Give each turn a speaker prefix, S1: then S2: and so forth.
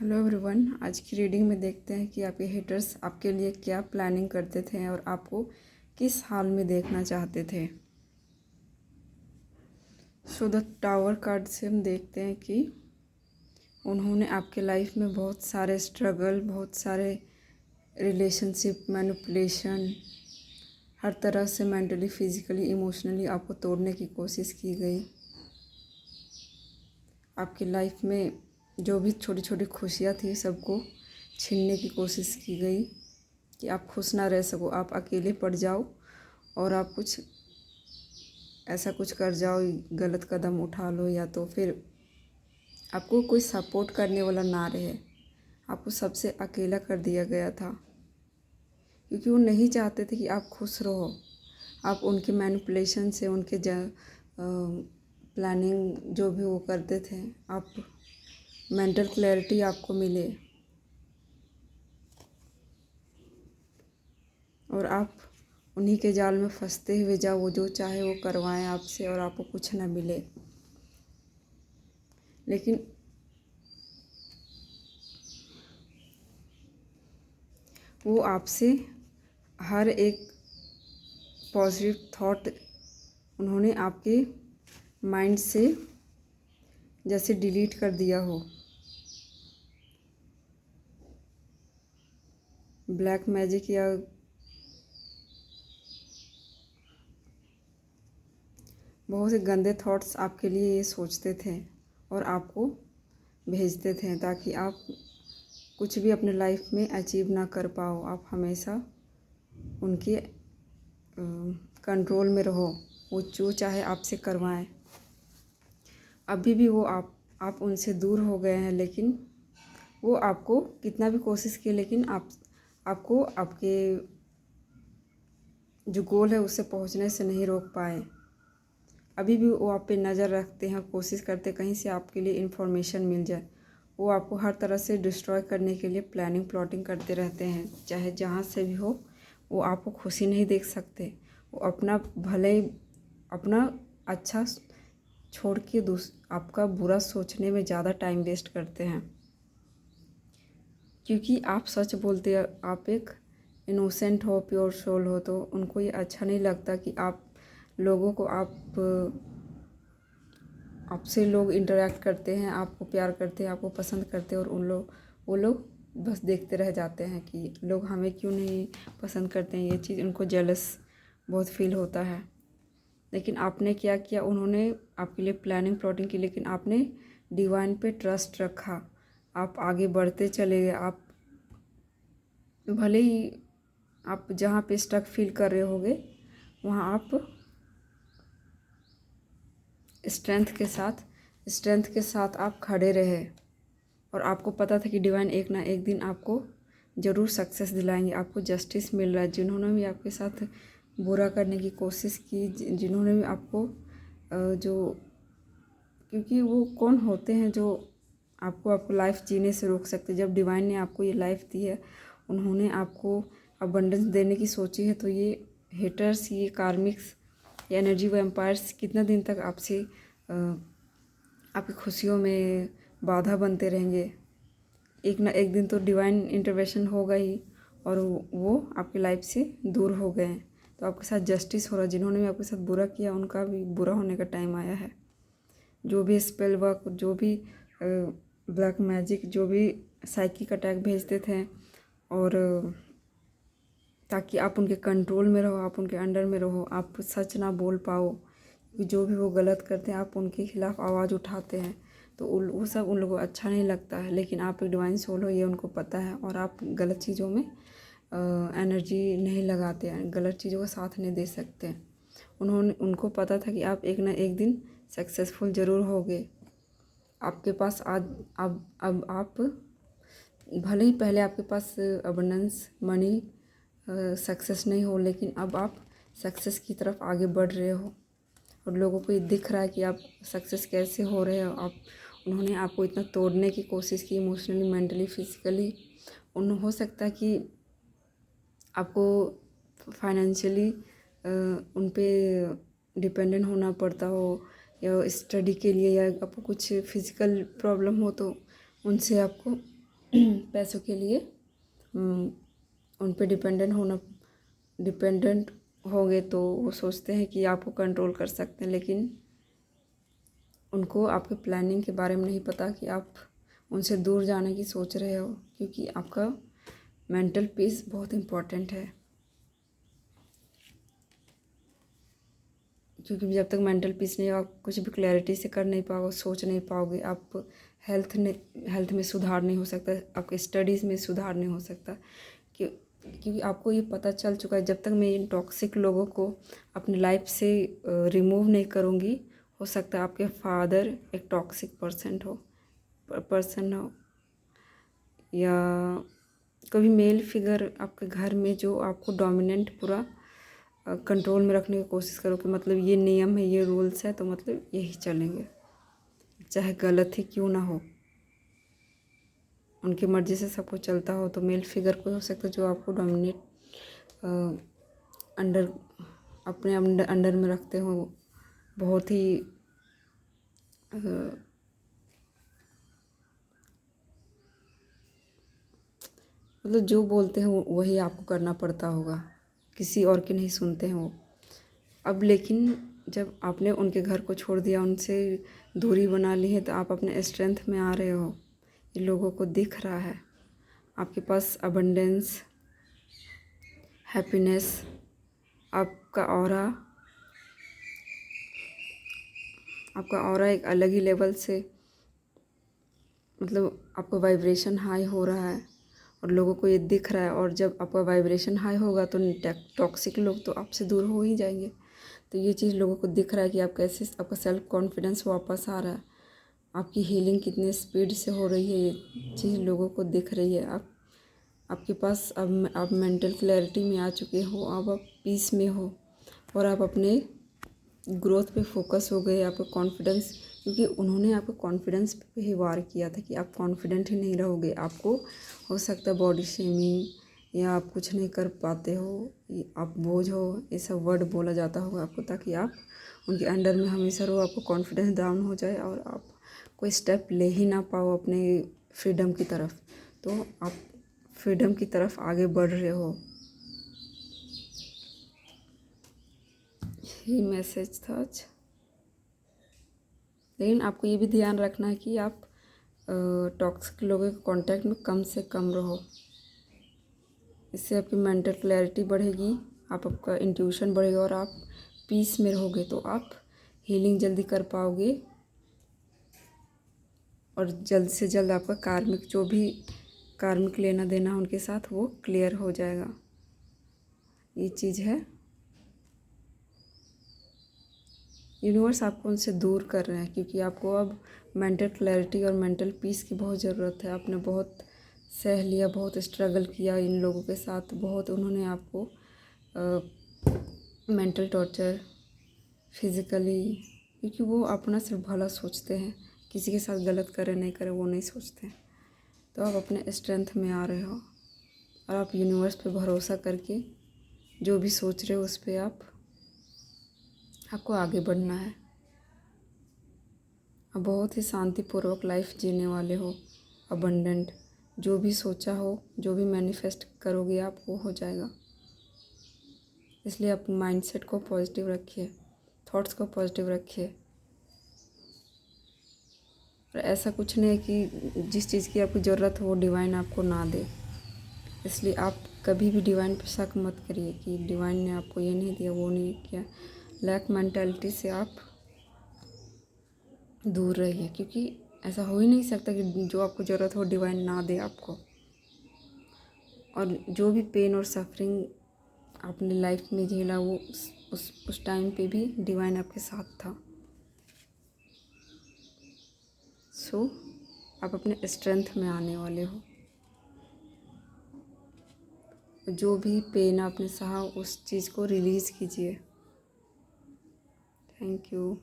S1: Hello everyone, आज की reading में देखते हैं कि आपके हेटर्स आपके लिए क्या प्लानिंग करते थे और आपको किस हाल में देखना चाहते थे। सो द टावर कार्ड से हम देखते हैं कि उन्होंने आपके लाइफ में बहुत सारे स्ट्रगल, बहुत सारे रिलेशनशिप मैनिपुलेशन, हर तरह से मेंटली, फिजिकली, इमोशनली आपको तोड़ने की कोशिश की गई। आपकी लाइफ में जो भी छोटी छोटी खुशियाँ थी सबको छीनने की कोशिश की गई कि आप खुश ना रह सको, आप अकेले पड़ जाओ और आप कुछ ऐसा कुछ कर जाओ, गलत कदम उठा लो, या तो फिर आपको कोई सपोर्ट करने वाला ना रहे। आपको सबसे अकेला कर दिया गया था क्योंकि वो नहीं चाहते थे कि आप खुश रहो। आप उनके मैनिपुलेशन से, उनके प्लानिंग जो भी वो करते थे, आप मेंटल क्लैरिटी आपको मिले और आप उन्हीं के जाल में फंसते हुए जाओ, वो जो चाहे वो करवाएं आपसे और आपको कुछ ना मिले। लेकिन वो आपसे हर एक पॉजिटिव थॉट उन्होंने आपके माइंड से जैसे डिलीट कर दिया हो। ब्लैक मैजिक या बहुत से गंदे थॉट्स आपके लिए ये सोचते थे और आपको भेजते थे ताकि आप कुछ भी अपने लाइफ में अचीव ना कर पाओ। आप हमेशा उनके कंट्रोल में रहो, वो जो चाहे आपसे करवाएं। अभी भी वो आप उनसे दूर हो गए हैं, लेकिन वो आपको कितना भी कोशिश किए, लेकिन आपको आपके जो गोल है उससे पहुंचने से नहीं रोक पाए। अभी भी वो आप पे नज़र रखते हैं, कोशिश करते कहीं से आपके लिए इन्फॉर्मेशन मिल जाए। वो आपको हर तरह से डिस्ट्रॉय करने के लिए प्लानिंग प्लॉटिंग करते रहते हैं, चाहे जहाँ से भी हो। वो आपको खुशी नहीं देख सकते। वो अपना भले अपना अच्छा छोड़ के आपका बुरा सोचने में ज़्यादा टाइम वेस्ट करते हैं क्योंकि आप सच बोलते हैं, आप एक इनोसेंट हो, प्योर सोल हो। तो उनको ये अच्छा नहीं लगता कि आप लोगों को आपसे लोग इंटरेक्ट करते हैं, आपको प्यार करते हैं, आपको पसंद करते हैं, और वो लोग बस देखते रह जाते हैं कि लोग हमें क्यों नहीं पसंद करते हैं। ये चीज़ उनको जेलस बहुत फील होता है। लेकिन आपने क्या किया, उन्होंने आपके लिए प्लानिंग प्लॉटिंग की, लेकिन आपने डिवाइन पे ट्रस्ट रखा। आप आगे बढ़ते चले गए। आप भले ही आप जहाँ पे स्टक फील कर रहे होगे, वहाँ आप स्ट्रेंथ के साथ आप खड़े रहे और आपको पता था कि डिवाइन एक ना एक दिन आपको ज़रूर सक्सेस दिलाएंगे। आपको जस्टिस मिल रहा है। जिन्होंने भी आपके साथ बुरा करने की कोशिश की, जिन्होंने भी आपको जो, क्योंकि वो कौन होते हैं जो आपको लाइफ जीने से रोक सकते। जब डिवाइन ने आपको ये लाइफ दी है, उन्होंने आपको अबंडेंस देने की सोची है, तो ये हेटर्स, ये कार्मिक्स, ये एनर्जी वैम्पायर्स कितना दिन तक आपसे आपकी खुशियों में बाधा बनते रहेंगे। एक ना एक दिन तो डिवाइन इंटरवेंशन होगा ही और वो आपकी लाइफ से दूर हो गए हैं। तो आपके साथ जस्टिस हो रहा है। जिन्होंने भी आपके साथ बुरा किया, उनका भी बुरा होने का टाइम आया है। जो भी स्पेल वर्क, जो भी ब्लैक मैजिक, जो भी साइकिक अटैक भेजते थे, और ताकि आप उनके कंट्रोल में रहो, आप उनके अंडर में रहो, आप सच ना बोल पाओ, क्योंकि जो भी वो गलत करते हैं आप उनके खिलाफ आवाज़ उठाते हैं, तो वो सब उन लोगों को अच्छा नहीं लगता है। लेकिन आप एक डिवाइन सोल हो, ये उनको पता है, और आप गलत चीज़ों में एनर्जी नहीं लगाते हैं, गलत चीज़ों का साथ नहीं दे सकते। उनको पता था कि आप एक ना एक दिन सक्सेसफुल ज़रूर होगे। आपके पास आज अब आप भले ही पहले आपके पास अबंडेंस, मनी, सक्सेस नहीं हो, लेकिन अब आप सक्सेस की तरफ आगे बढ़ रहे हो और लोगों को ये दिख रहा है कि आप सक्सेस कैसे हो रहे हो। उन्होंने आपको इतना तोड़ने की कोशिश की, इमोशनली, मेंटली, फिजिकली। हो सकता है कि आपको फाइनेंशियली उन पे डिपेंडेंट होना पड़ता हो, या स्टडी के लिए, या आपको कुछ फिज़िकल प्रॉब्लम हो तो उनसे आपको पैसों के लिए उन पे डिपेंडेंट होंगे तो वो सोचते हैं कि आपको कंट्रोल कर सकते हैं, लेकिन उनको आपके प्लानिंग के बारे में नहीं पता कि आप उनसे दूर जाने की सोच रहे हो, क्योंकि आपका मेंटल पीस बहुत इम्पोर्टेंट है। क्योंकि जब तक मेंटल पीस नहीं हो आप कुछ भी क्लैरिटी से कर नहीं पाओगे, सोच नहीं पाओगे, आप हेल्थ में सुधार नहीं हो सकता, आपके स्टडीज़ में सुधार नहीं हो सकता। क्योंकि आपको ये पता चल चुका है, जब तक मैं इन टॉक्सिक लोगों को अपनी लाइफ से रिमूव नहीं करूँगी, हो सकता है आपके फादर एक टॉक्सिक पर्सन हो या कभी मेल फिगर आपके घर में जो आपको डोमिनेंट पूरा कंट्रोल में रखने की कोशिश करो कि मतलब ये नियम है, ये रूल्स है, तो मतलब यही चलेंगे, चाहे गलत ही क्यों ना हो, उनकी मर्ज़ी से सब कुछ चलता हो। तो मेल फिगर कोई हो सकता है जो आपको डोमिनेट अपने अंडर में रखते हो, बहुत ही मतलब जो बोलते हैं वही आपको करना पड़ता होगा, किसी और की नहीं सुनते हैं वो। अब लेकिन जब आपने उनके घर को छोड़ दिया, उनसे दूरी बना ली है, तो आप अपने स्ट्रेंथ में आ रहे हो, ये लोगों को दिख रहा है। आपके पास अबंडेंस, हैप्पीनेस, आपका ऑरा एक अलग ही लेवल से, मतलब आपका वाइब्रेशन हाई हो रहा है और लोगों को ये दिख रहा है। और जब आपका वाइब्रेशन हाई होगा तो टॉक्सिक लोग तो आपसे दूर हो ही जाएंगे। तो ये चीज़ लोगों को दिख रहा है कि आप कैसे, आपका सेल्फ कॉन्फिडेंस वापस आ रहा है, आपकी हीलिंग कितने स्पीड से हो रही है, ये चीज़ लोगों को दिख रही है। आपके पास अब आप मेंटल क्लैरिटी में आ चुके हो, अब आप पीस में हो और आप अपने ग्रोथ पे फोकस हो गए। आपका कॉन्फिडेंस, क्योंकि उन्होंने आपको कॉन्फिडेंस पे ही वार किया था कि आप कॉन्फिडेंट ही नहीं रहोगे, आपको हो सकता है बॉडी शेमिंग या आप कुछ नहीं कर पाते हो, आप बोझ हो, ये सब वर्ड बोला जाता होगा आपको, ताकि आप उनके अंडर में हमेशा रहो, आपको कॉन्फिडेंस डाउन हो जाए और आप कोई स्टेप ले ही ना पाओ अपने फ्रीडम की तरफ। तो आप फ्रीडम की तरफ आगे बढ़ रहे हो, यही मैसेज था आज। लेकिन आपको ये भी ध्यान रखना है कि आप टॉक्सिक लोगों के कांटेक्ट में कम से कम रहो, इससे आपकी मेंटल क्लैरिटी बढ़ेगी, आपका इंट्यूशन बढ़ेगा और आप पीस में रहोगे, तो आप हीलिंग जल्दी कर पाओगे और जल्द से जल्द आपका कार्मिक लेना देना उनके साथ वो क्लियर हो जाएगा। ये चीज़ है, यूनिवर्स आपको उनसे दूर कर रहे हैं, क्योंकि आपको अब मेंटल क्लैरिटी और मेंटल पीस की बहुत ज़रूरत है। आपने बहुत सह लिया, बहुत स्ट्रगल किया इन लोगों के साथ, बहुत उन्होंने आपको मेंटल टॉर्चर, फिज़िकली, क्योंकि वो अपना सिर्फ भला सोचते हैं, किसी के साथ गलत करे नहीं करे वो नहीं सोचते हैं। तो आप अपने स्ट्रेंथ में आ रहे हो और आप यूनिवर्स पे भरोसा करके जो भी सोच रहे हो उस पर आपको आगे बढ़ना है। आप बहुत ही शांतिपूर्वक लाइफ जीने वाले हो, अबंडेंट, जो भी सोचा हो, जो भी मैनिफेस्ट करोगे आप वो हो जाएगा। इसलिए आप माइंडसेट को पॉजिटिव रखिए, थॉट्स को पॉजिटिव रखिए। और ऐसा कुछ नहीं है कि जिस चीज़ की आपको ज़रूरत हो वो डिवाइन आपको ना दे, इसलिए आप कभी भी डिवाइन पर शक मत करिए कि डिवाइन ने आपको ये नहीं दिया, वो नहीं किया। लैक मेंटालिटी से आप दूर रहिए, क्योंकि ऐसा हो ही नहीं सकता कि जो आपको ज़रूरत हो डिवाइन ना दे आपको। और जो भी पेन और सफरिंग आपने लाइफ में झेला वो उस टाइम पे भी डिवाइन आपके साथ था। सो आप अपने स्ट्रेंथ में आने वाले हो। जो भी पेन आपने सहा उस चीज़ को रिलीज़ कीजिए। Thank you.